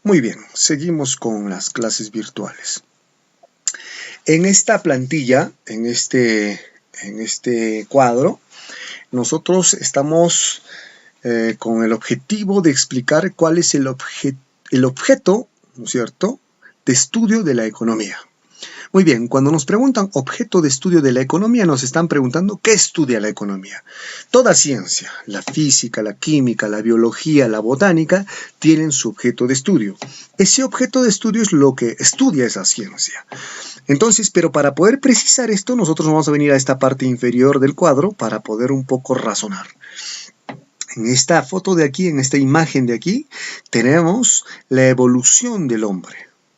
Muy bien, seguimos con las clases virtuales. En esta plantilla, en este cuadro, nosotros estamos con el objetivo de explicar cuál es el objeto, ¿no es cierto?, de estudio de la economía. Muy bien, cuando nos preguntan objeto de estudio de la economía, nos están preguntando ¿qué estudia la economía? Toda ciencia, la física, la química, la biología, la botánica, tienen su objeto de estudio. Ese objeto de estudio es lo que estudia esa ciencia. Entonces, pero para poder precisar esto, nosotros vamos a venir a esta parte inferior del cuadro para poder un poco razonar. En esta foto de aquí, en esta imagen de aquí, tenemos la evolución del hombre,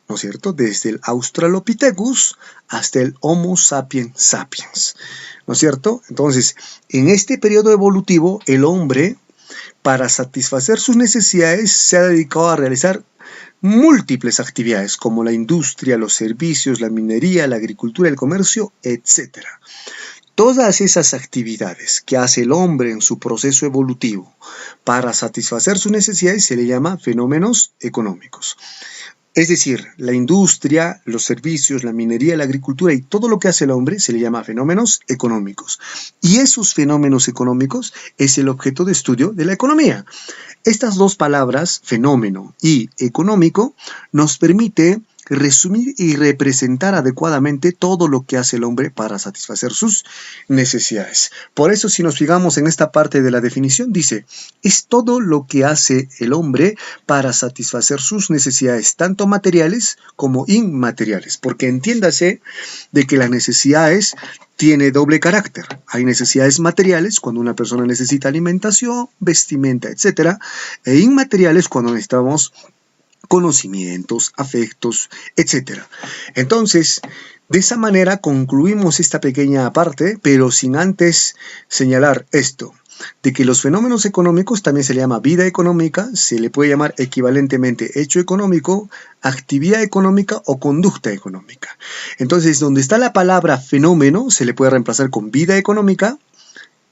¿no es cierto? Desde el Australopithecus hasta el Homo sapiens sapiens, ¿no es cierto? Entonces, en este periodo evolutivo, el hombre, para satisfacer sus necesidades, se ha dedicado a realizar múltiples actividades, como la industria, los servicios, la minería, la agricultura, el comercio, etc. Todas esas actividades que hace el hombre en su proceso evolutivo para satisfacer sus necesidades se le llama fenómenos económicos. Es decir, la industria, los servicios, la minería, la agricultura y todo lo que hace el hombre se le llama fenómenos económicos. Y esos fenómenos económicos es el objeto de estudio de la economía. Estas dos palabras, fenómeno y económico, nos permite resumir y representar adecuadamente todo lo que hace el hombre para satisfacer sus necesidades. Por eso, si nos fijamos en esta parte de la definición, dice, es todo lo que hace el hombre para satisfacer sus necesidades, tanto materiales como inmateriales, porque entiéndase de que las necesidades tiene doble carácter. Hay necesidades materiales cuando una persona necesita alimentación, vestimenta, etc. E inmateriales cuando necesitamos conocimientos, afectos, etc. Entonces, de esa manera concluimos esta pequeña parte, pero sin antes señalar esto, de que los fenómenos económicos también se le llama vida económica, se le puede llamar equivalentemente hecho económico, actividad económica o conducta económica. Entonces, donde está la palabra fenómeno, se le puede reemplazar con vida económica,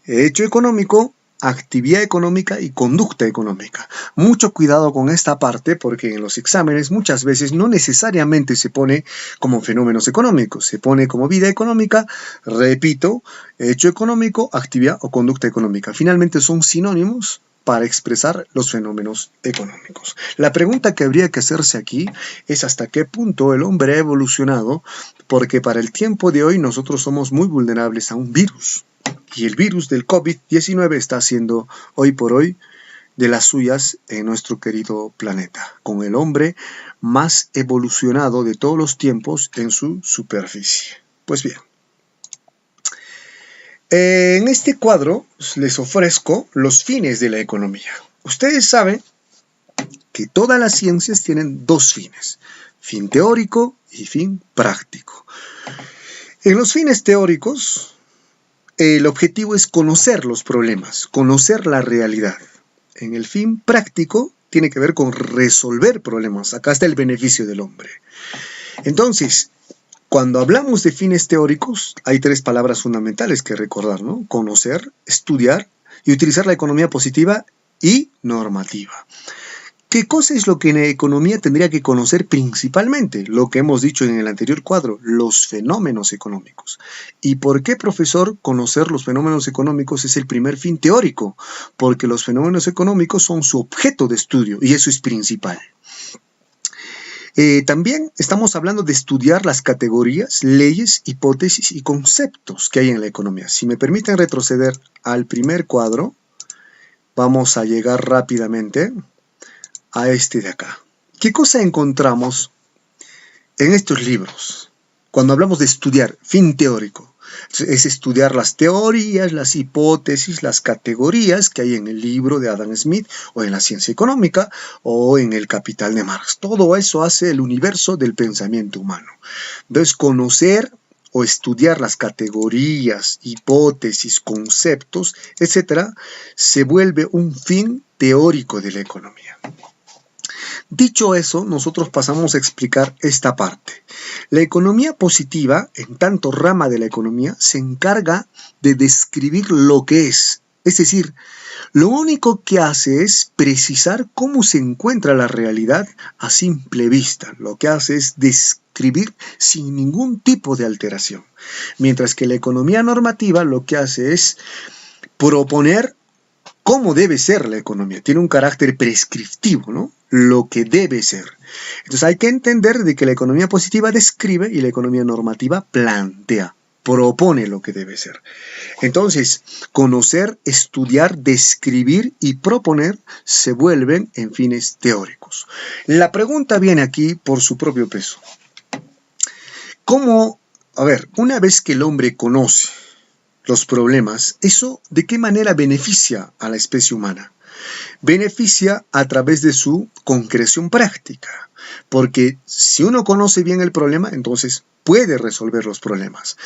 hecho económico, actividad económica y conducta económica. Mucho cuidado con esta parte porque en los exámenes muchas veces no necesariamente se pone como fenómenos económicos, se pone como vida económica, repito, hecho económico, actividad o conducta económica. Finalmente son sinónimos para expresar los fenómenos económicos. La pregunta que habría que hacerse aquí es hasta qué punto el hombre ha evolucionado, porque para el tiempo de hoy nosotros somos muy vulnerables a un virus. Y el virus del COVID-19 está haciendo hoy por hoy de las suyas en nuestro querido planeta, con el hombre más evolucionado de todos los tiempos en su superficie. Pues bien, en este cuadro les ofrezco los fines de la economía. Ustedes saben que todas las ciencias tienen dos fines, fin teórico y fin práctico. En los fines teóricos, el objetivo es conocer los problemas, conocer la realidad. En el fin práctico tiene que ver con resolver problemas. Acá está el beneficio del hombre. Entonces, cuando hablamos de fines teóricos, hay tres palabras fundamentales que recordar, ¿no? Conocer, estudiar y utilizar la economía positiva y normativa. ¿Qué cosa es lo que en economía tendría que conocer principalmente? Lo que hemos dicho en el anterior cuadro, los fenómenos económicos. ¿Y por qué, profesor, conocer los fenómenos económicos es el primer fin teórico? Porque los fenómenos económicos son su objeto de estudio y eso es principal. También estamos hablando de estudiar las categorías, leyes, hipótesis y conceptos que hay en la economía. Si me permiten retroceder al primer cuadro, vamos a llegar rápidamente a este de acá. ¿Qué cosa encontramos en estos libros? Cuando hablamos de estudiar, fin teórico, es estudiar las teorías, las hipótesis, las categorías que hay en el libro de Adam Smith, o en la ciencia económica, o en el Capital de Marx. Todo eso hace el universo del pensamiento humano. Entonces, conocer o estudiar las categorías, hipótesis, conceptos, etc., se vuelve un fin teórico de la economía. Dicho eso, nosotros pasamos a explicar esta parte. La economía positiva, en tanto rama de la economía, se encarga de describir lo que es Es decir, lo único que hace es precisar cómo se encuentra la realidad a simple vista. Lo que hace es describir sin ningún tipo de alteración. Mientras que la economía normativa lo que hace es proponer cómo debe ser la economía. Tiene un carácter prescriptivo, ¿no? Lo que debe ser. Entonces hay que entender de que la economía positiva describe y la economía normativa plantea, propone lo que debe ser. Entonces, conocer, estudiar, describir y proponer se vuelven en fines teóricos. La pregunta viene aquí por su propio peso. ¿Cómo, una vez que el hombre conoce los problemas, ¿eso de qué manera beneficia a la especie humana? Beneficia a través de su concreción práctica, porque si uno conoce bien el problema, entonces puede resolver los problemas.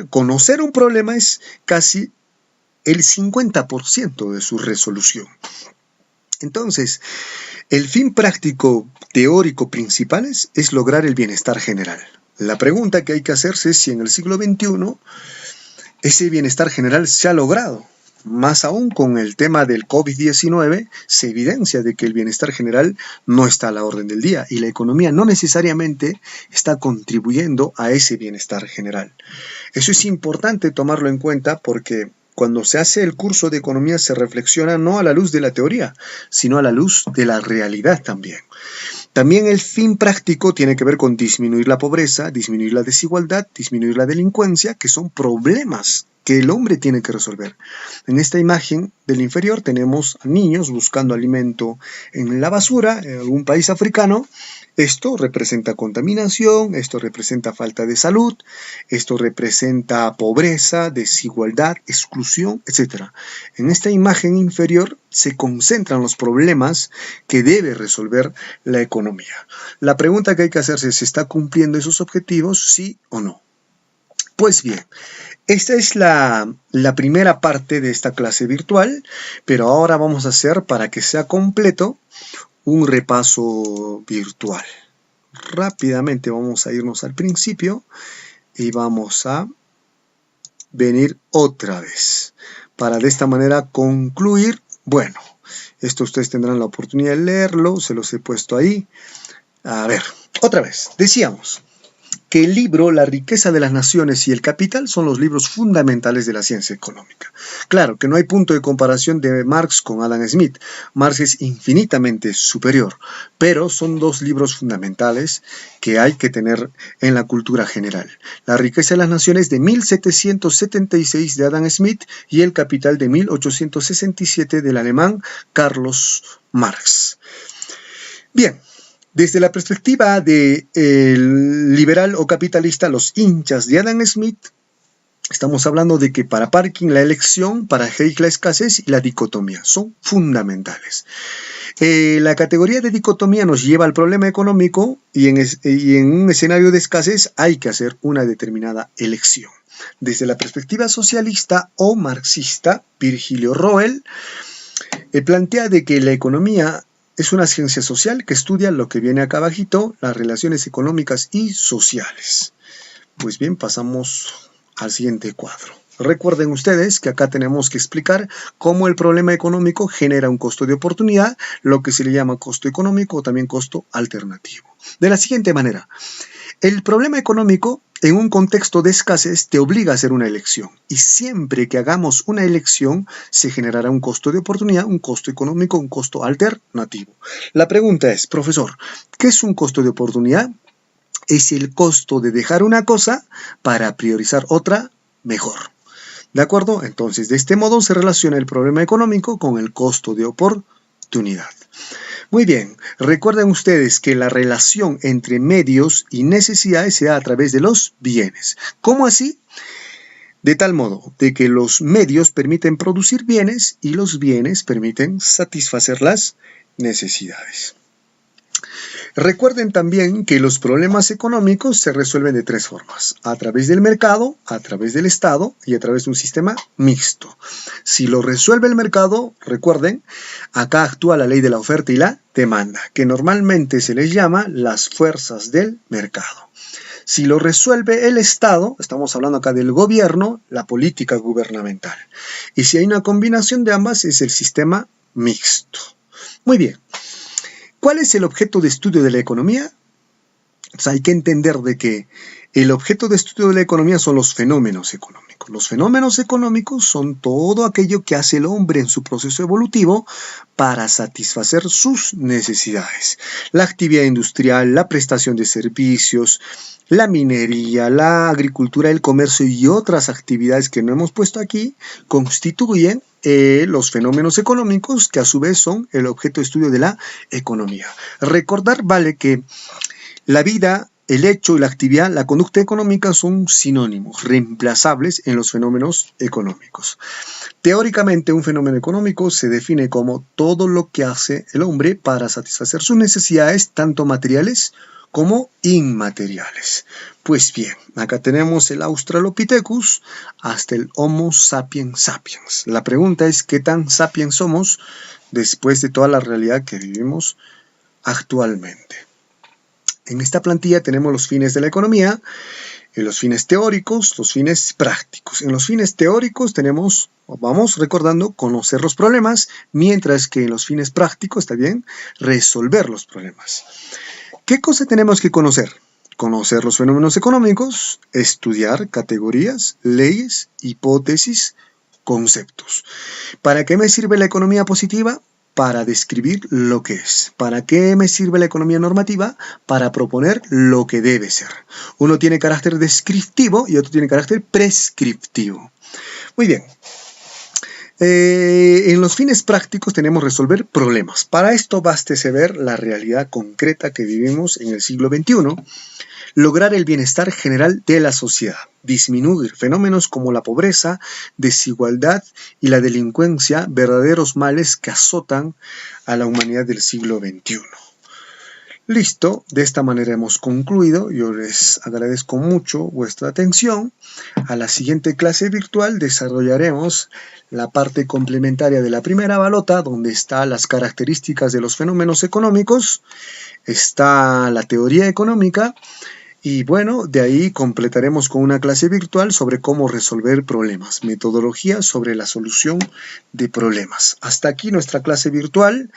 Conocer un problema es casi el 50% de su resolución. Entonces, el fin práctico teórico principal es lograr el bienestar general. La pregunta que hay que hacerse es si en el siglo XXI ese bienestar general se ha logrado. Más aún con el tema del COVID-19, se evidencia de que el bienestar general no está a la orden del día y la economía no necesariamente está contribuyendo a ese bienestar general. Eso es importante tomarlo en cuenta porque cuando se hace el curso de economía se reflexiona no a la luz de la teoría, sino a la luz de la realidad también. También el fin práctico tiene que ver con disminuir la pobreza, disminuir la desigualdad, disminuir la delincuencia, que son problemas que el hombre tiene que resolver. En esta imagen del inferior tenemos a niños buscando alimento en la basura en algún país africano. Esto representa contaminación, esto representa falta de salud, esto representa pobreza, desigualdad, exclusión, etc. En esta imagen inferior se concentran los problemas que debe resolver la economía. La pregunta que hay que hacerse es: ¿se está cumpliendo esos objetivos, sí o no? Pues bien, esta es la primera parte de esta clase virtual, pero ahora vamos a hacer, para que sea completo, un repaso virtual. Rápidamente vamos a irnos al principio y vamos a venir otra vez para de esta manera concluir. Bueno, esto ustedes tendrán la oportunidad de leerlo, se los he puesto ahí. A ver, otra vez, decíamos que el libro La riqueza de las naciones y el capital son los libros fundamentales de la ciencia económica. Claro que no hay punto de comparación de Marx con Adam Smith. Marx es infinitamente superior, pero son dos libros fundamentales que hay que tener en la cultura general. La riqueza de las naciones de 1776 de Adam Smith y el capital de 1867 del alemán Carlos Marx. Bien. Desde la perspectiva de liberal o capitalista, los hinchas de Adam Smith, estamos hablando de que para Parkin la elección, para Hayek la escasez y la dicotomía son fundamentales. La categoría de dicotomía nos lleva al problema económico y en un escenario de escasez hay que hacer una determinada elección. Desde la perspectiva socialista o marxista, Virgilio Roel plantea de que la economía es una ciencia social que estudia lo que viene acá abajito, las relaciones económicas y sociales. Pues bien, pasamos al siguiente cuadro. Recuerden ustedes que acá tenemos que explicar cómo el problema económico genera un costo de oportunidad, lo que se le llama costo económico o también costo alternativo. De la siguiente manera, el problema económico en un contexto de escasez te obliga a hacer una elección y siempre que hagamos una elección se generará un costo de oportunidad, un costo económico, un costo alternativo. La pregunta es, profesor, ¿qué es un costo de oportunidad? Es el costo de dejar una cosa para priorizar otra mejor. ¿De acuerdo? Entonces, de este modo se relaciona el problema económico con el costo de oportunidad. Muy bien, recuerden ustedes que la relación entre medios y necesidades se da a través de los bienes. ¿Cómo así? De tal modo de que los medios permiten producir bienes y los bienes permiten satisfacer las necesidades. Recuerden también que los problemas económicos se resuelven de tres formas: a través del mercado, a través del Estado y a través de un sistema mixto. Si lo resuelve el mercado, recuerden, acá actúa la ley de la oferta y la demanda, que normalmente se les llama las fuerzas del mercado. Si lo resuelve el Estado, estamos hablando acá del gobierno, la política gubernamental. Y si hay una combinación de ambas, es el sistema mixto. Muy bien. ¿Cuál es el objeto de estudio de la economía? Hay que entender de que el objeto de estudio de la economía son los fenómenos económicos. Los fenómenos económicos son todo aquello que hace el hombre en su proceso evolutivo para satisfacer sus necesidades. La actividad industrial, la prestación de servicios, la minería, la agricultura, el comercio y otras actividades que no hemos puesto aquí constituyen los fenómenos económicos que a su vez son el objeto de estudio de la economía. Recordar vale que la vida, el hecho y la actividad, la conducta económica son sinónimos, reemplazables en los fenómenos económicos. Teóricamente, un fenómeno económico se define como todo lo que hace el hombre para satisfacer sus necesidades, tanto materiales como inmateriales. Pues bien, acá tenemos el Australopithecus hasta el Homo sapiens sapiens. La pregunta es, ¿qué tan sapiens somos después de toda la realidad que vivimos actualmente? En esta plantilla tenemos los fines de la economía, los fines teóricos, los fines prácticos. En los fines teóricos vamos recordando, conocer los problemas, mientras que en los fines prácticos, está bien, resolver los problemas. ¿Qué cosa tenemos que conocer? Conocer los fenómenos económicos, estudiar categorías, leyes, hipótesis, conceptos. ¿Para qué me sirve la economía positiva? Para describir lo que es. ¿Para qué me sirve la economía normativa? Para proponer lo que debe ser. Uno tiene carácter descriptivo y otro tiene carácter prescriptivo. Muy bien. En los fines prácticos tenemos resolver problemas. Para esto bástese ver la realidad concreta que vivimos en el siglo XXI. Lograr el bienestar general de la sociedad, disminuir fenómenos como la pobreza, desigualdad y la delincuencia, verdaderos males que azotan a la humanidad del siglo XXI. Listo, de esta manera hemos concluido. Yo les agradezco mucho vuestra atención. A la siguiente clase virtual desarrollaremos la parte complementaria de la primera balota, donde están las características de los fenómenos económicos, está la teoría económica. Y bueno, de ahí completaremos con una clase virtual sobre cómo resolver problemas, metodología sobre la solución de problemas. Hasta aquí nuestra clase virtual.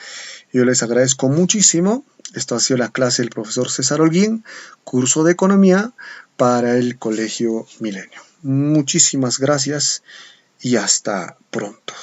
Yo les agradezco muchísimo. Esto ha sido la clase del profesor César Holguín, curso de economía para el Colegio Milenio. Muchísimas gracias y hasta pronto.